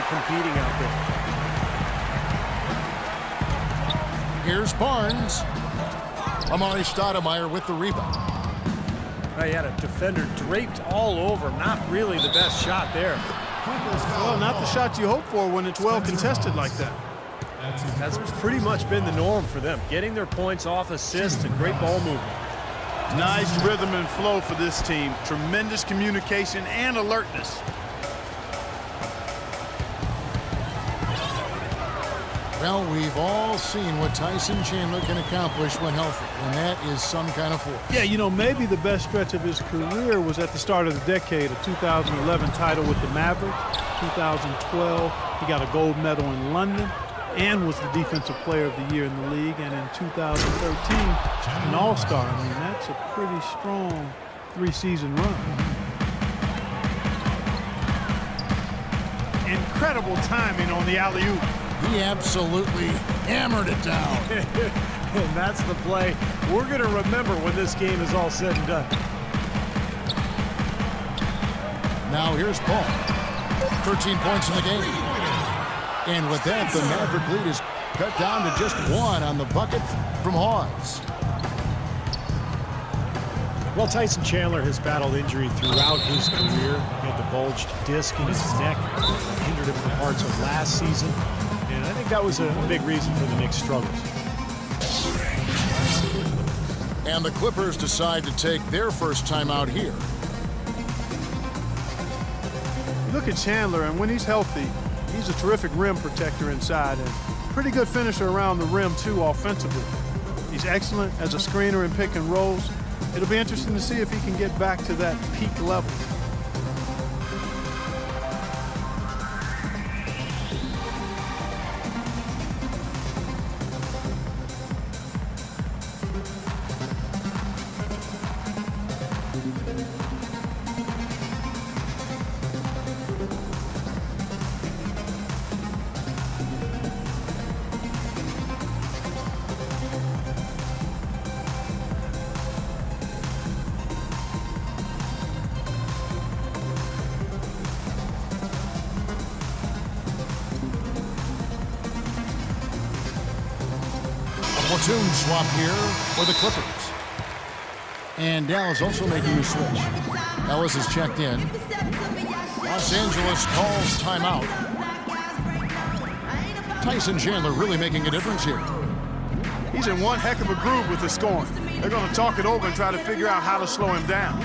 competing out there. Here's Barnes. Amari Stoudemire with the rebound. He had a defender draped all over him. Not really the best shot there. Well, not the shot you hope for when it's well contested like that. That's pretty much been the norm for them. Getting their points off assists and great ball movement. Nice rhythm and flow for this team. Tremendous communication and alertness. Well, we've all seen what Tyson Chandler can accomplish when healthy, and that is some kind of force. Yeah, you know, maybe the best stretch of his career was at the start of the decade, a 2011 title with the Mavericks. 2012, he got a gold medal in London and was the Defensive Player of the Year in the league. And in 2013, an All-Star. I mean, that's a pretty strong three-season run. Incredible timing on the alley-oop. He absolutely hammered it down. And that's the play we're going to remember when this game is all said and done. Now here's Paul. 13 points in the game. And with that, the Maverick lead is cut down to just one on the bucket from Hawes. Well, Tyson Chandler has battled injury throughout his career. He had the bulged disc in his neck that hindered him for parts of last season. And I think that was a big reason for the Knicks' struggles. And the Clippers decide to take their first time out here. Look at Chandler, and when he's healthy, he's a terrific rim protector inside and pretty good finisher around the rim, too, offensively. He's excellent as a screener in pick and rolls. It'll be interesting to see if he can get back to that peak level. Platoon swap here for the Clippers. And Dallas also making a switch. Ellis is checked in. Los Angeles calls timeout. Tyson Chandler really making a difference here. He's in one heck of a groove with the scoring. They're going to talk it over and try to figure out how to slow him down.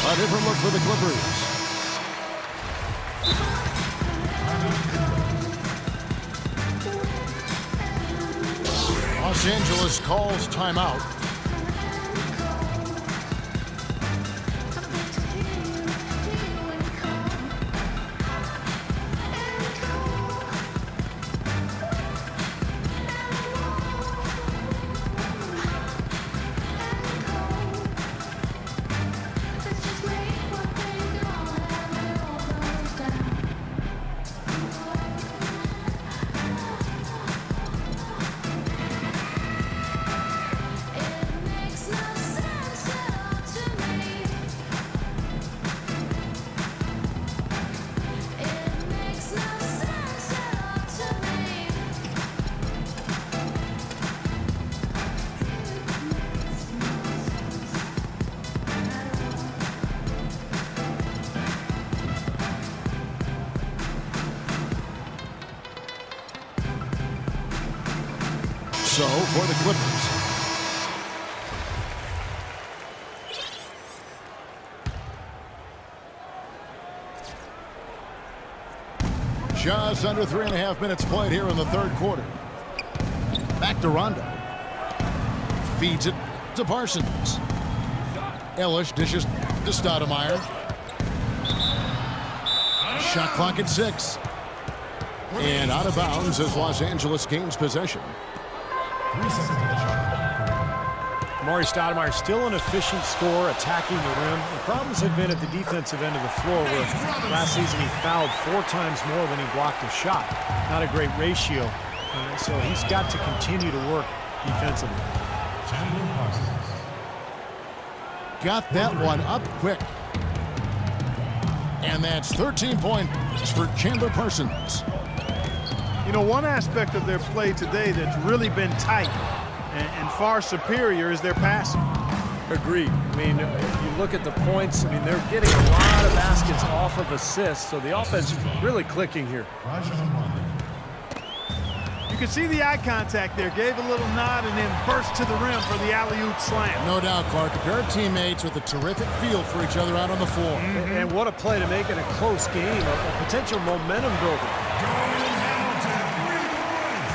A different look for the Clippers. Los Angeles calls timeout. So for the Clippers. Just under 3.5 minutes played here in the third quarter. Back to Rondo. Feeds it to Parsons. Ellis dishes to Stoudemire. Shot clock at 6. And out of bounds as Los Angeles gains possession. Amar'e Stoudemire still an efficient scorer attacking the rim. The problems have been at the defensive end of the floor where last season he fouled 4 times more than he blocked a shot. Not a great ratio. So he's got to continue to work defensively. Got that one up quick. And that's 13 points for Chandler Parsons. You know, one aspect of their play today that's really been tight and far superior is their passing. Agreed. I mean, if you look at the points, I mean, they're getting a lot of baskets off of assists, so the offense is really clicking here. You can see the eye contact there. Gave a little nod and then burst to the rim for the alley-oop slam. No doubt, Clark. A pair of teammates with a terrific feel for each other out on the floor. And what a play to make it a close game, a potential momentum builder.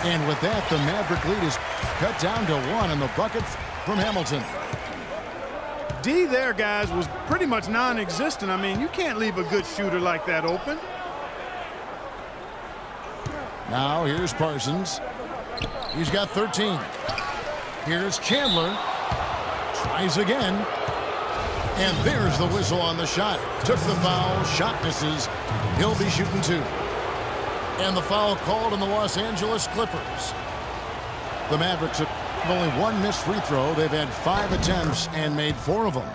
And with that, the Maverick lead is cut down to 1 and the bucket from Hamilton. D there, guys, was pretty much non-existent. I mean, you can't leave a good shooter like that open. Now here's Parsons. He's got 13. Here's Chandler. Tries again. And there's the whistle on the shot. Took the foul. Shot misses. He'll be shooting 2. And the foul called on the Los Angeles Clippers. The Mavericks have only 1 missed free throw. They've had 5 attempts and made 4 of them.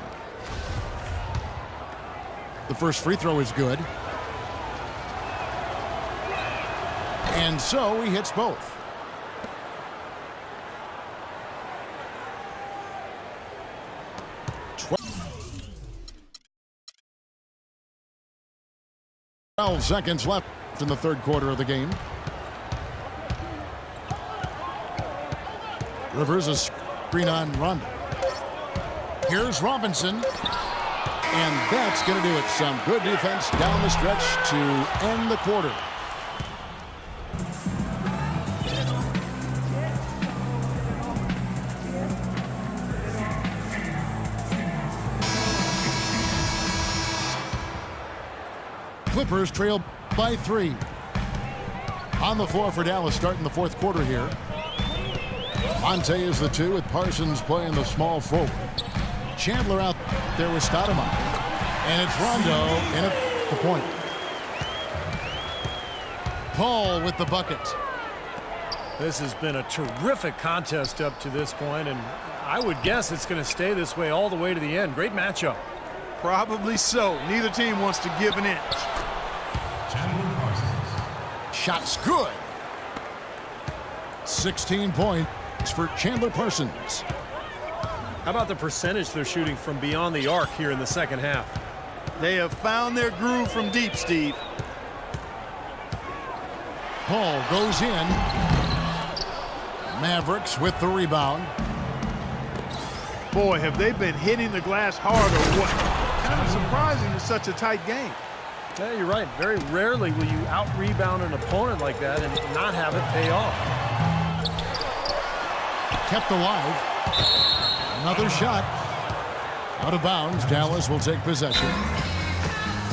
The first free throw is good. And so he hits both. Twelve seconds left in the third quarter of the game. Rivers a screen on Rondo. Here's Robinson. And that's going to do it. Some good defense down the stretch to end the quarter. Clippers trail by 3. On the floor for Dallas starting the fourth quarter here. Monte is the 2 with Parsons playing the small forward. Chandler out there with Stoudemire. And it's Rondo in at the point. Paul with the bucket. This has been a terrific contest up to this point, and I would guess it's going to stay this way all the way to the end. Great matchup. Probably so. Neither team wants to give an inch. Shot's good. 16 points for Chandler Parsons. How about the percentage they're shooting from beyond the arc here in the second half? They have found their groove from deep, Steve. Paul goes in. Mavericks with the rebound. Boy, have they been hitting the glass hard or what? Kind of surprising in such a tight game. Yeah, you're right. Very rarely will you out-rebound an opponent like that and not have it pay off. Kept alive. Another shot. Out of bounds. Dallas will take possession.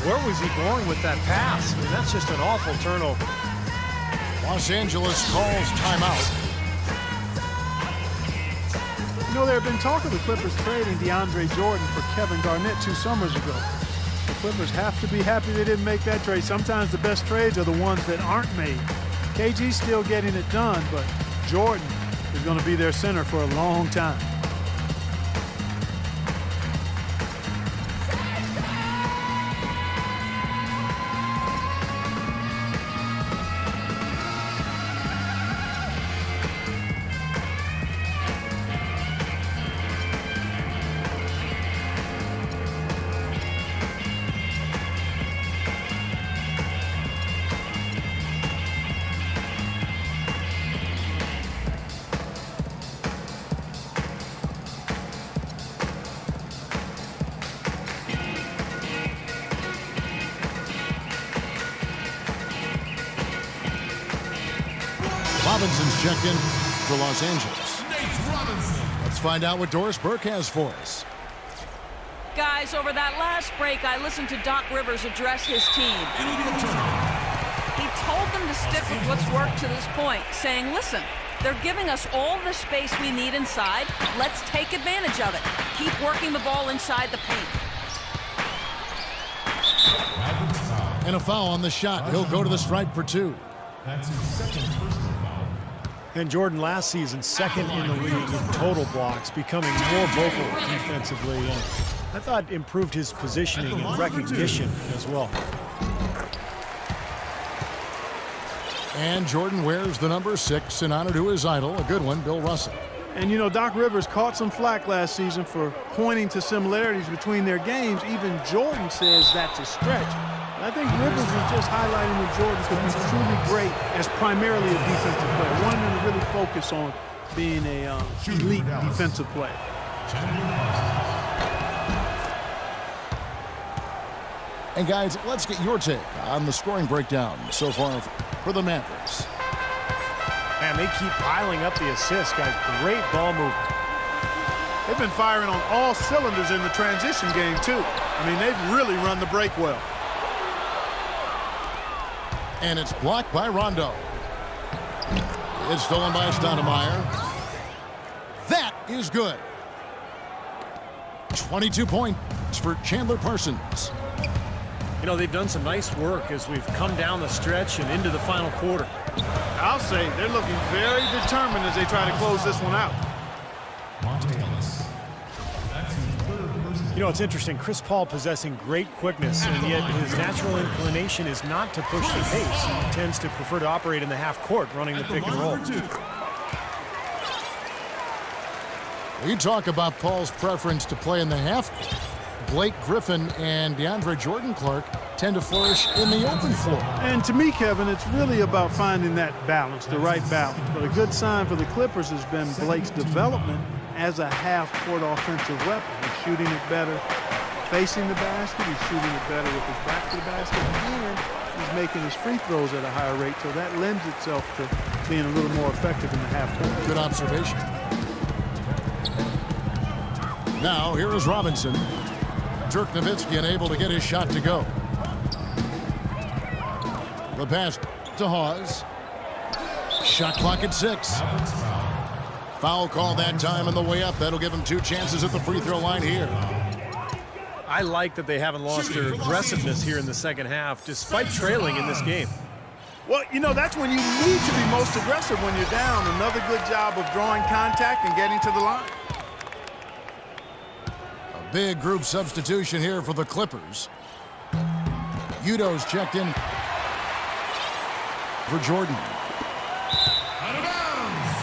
Where was he going with that pass? I mean, that's just an awful turnover. Los Angeles calls timeout. You know, there had been talk of the Clippers trading DeAndre Jordan for Kevin Garnett 2 summers ago. The Clippers have to be happy they didn't make that trade. Sometimes the best trades are the ones that aren't made. KG's still getting it done, but Jordan is going to be their center for a long time. Robinson's checked in for Los Angeles. Let's find out what Doris Burke has for us. Guys, over that last break, I listened to Doc Rivers address his team. He told them to stick with what's worked to this point, saying, listen, they're giving us all the space we need inside. Let's take advantage of it. Keep working the ball inside the paint. And a foul on the shot. He'll go to the stripe for 2. That's his second personal foul. And Jordan last season, second in the league in total blocks, becoming more vocal defensively. And I thought improved his positioning and recognition as well. And Jordan wears the number 6 in honor to his idol, a good one, Bill Russell. And, you know, Doc Rivers caught some flack last season for pointing to similarities between their games. Even Jordan says that's a stretch. I think Rivers is just highlighting that Jordan could be truly great as primarily a defensive player. Wanting him to really focus on being a elite defensive player. And guys, let's get your take on the scoring breakdown so far for the Mavericks. Man, they keep piling up the assists, guys. Great ball movement. They've been firing on all cylinders in the transition game, too. I mean, they've really run the break well. And it's blocked by Rondo. It's stolen by Stoudemire. That is good. 22 points for Chandler Parsons. You know, they've done some nice work as we've come down the stretch and into the final quarter. I'll say they're looking very determined as they try to close this one out. Monte Ellis. That's his third personal. You know, it's interesting. Chris Paul possessing great quickness, and yet his natural inclination is not to push the pace. He tends to prefer to operate in the half court, running the pick and roll. We talk about Paul's preference to play in the half court. Blake Griffin and DeAndre Jordan Clark tend to flourish in the open floor. And to me, Kevin, it's really about finding that balance, the right balance. But a good sign for the Clippers has been Blake's development as a half-court offensive weapon. He's shooting it better facing the basket. He's shooting it better with his back to the basket. And he's making his free throws at a higher rate. So that lends itself to being a little more effective in the half-court. Good observation. Now, here is Robinson. Dirk Nowitzki unable to get his shot to go. The pass to Hawes. Shot clock at 6. Foul call that time on the way up. That'll give him 2 chances at the free throw line here. I like that they haven't lost their aggressiveness here in the second half, despite trailing in this game. Well, you know, that's when you need to be most aggressive when you're down. Another good job of drawing contact and getting to the line. Big group substitution here for the Clippers. Udo's checked in for Jordan. Out of bounds.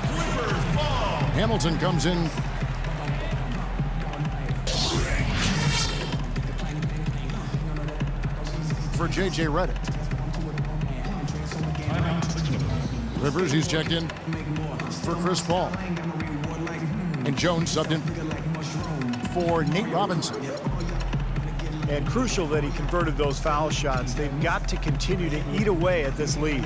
Clippers ball. Hamilton comes in for J.J. Redick. Rivers, he's checked in for Chris Paul. And Jones subbed in for Nate Robinson. And crucial that he converted those foul shots. They've got to continue to eat away at this lead.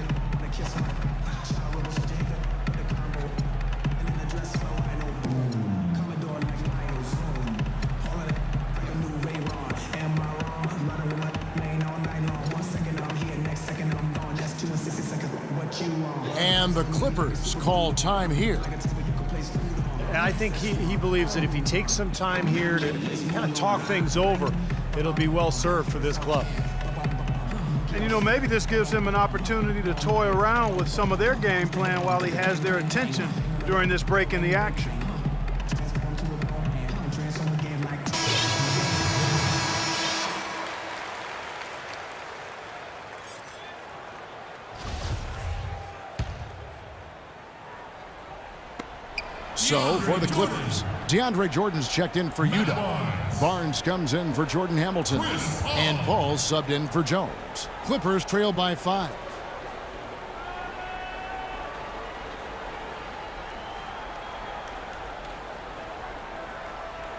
And the Clippers call time here. And I think he believes that if he takes some time here to kind of talk things over, it'll be well served for this club. And, you know, maybe this gives him an opportunity to toy around with some of their game plan while he has their attention during this break in the action. So, for the Clippers, DeAndre Jordan's checked in for Udoh. Barnes comes in for Jordan Hamilton. And Paul subbed in for Jones. Clippers trail by 5.